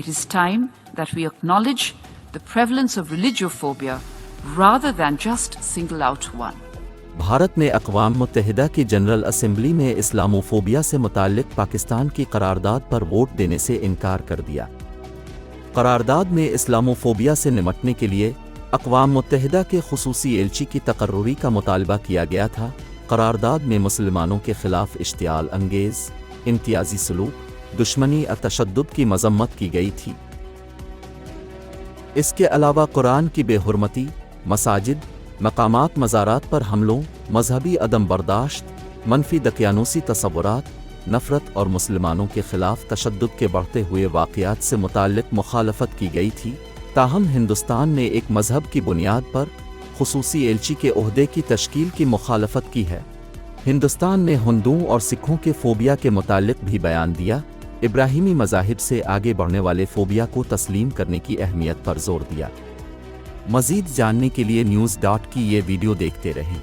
It is time that we acknowledge the prevalence of religiophobia rather than just single out one. Bharat ने अक़वाम मुत्तहिदा की general assembly में Islamophobia से मुताल्लिक़ पाकिस्तान की करारदाद पर vote देने से इनकार कर दिया। करारदाद में इस्लामोफोबिया से निपटने के लिए अक़वाम मुत्तहिदा के ख़ुसूसी एलची की तकर्रुरी का मुतालबा किया गया था। करारदाद में मुसलमानों के ख़िलाफ़ इश्तियाल अंगेज़, इम्तियाज़ी सलूक, दुश्मनी और तशद्दुद की मज़म्मत की गई थी। इसके अलावा कुरान की बेहुरमती, मसाजिद, मकामात मज़ारात पर हमलों, मजहबी अदम बर्दाश्त, मनफी दकियानूसी तसव्वुरात, नफ़रत और मुसलमानों के ख़िलाफ़ तशद्दुद के बढ़ते हुए वाक़यात से मुताल्लिक़ मुखालफत की गई थी। ताहम हिंदुस्तान ने एक मज़हब की बुनियाद पर ख़ुसूसी एलची के ओहदे की तश्कील की मुखालफत की है। हिंदुस्तान ने हिंदुओं और सिखों के फ़ोबिया के मुताल्लिक़ भी बयान दिया। इब्राहिमी मज़ाहिब से आगे बढ़ने वाले फ़ोबिया को तस्लीम करने की अहमियत पर ज़ोर दिया। मज़ीद जानने के लिए न्यूज़ डॉट की ये वीडियो देखते रहें।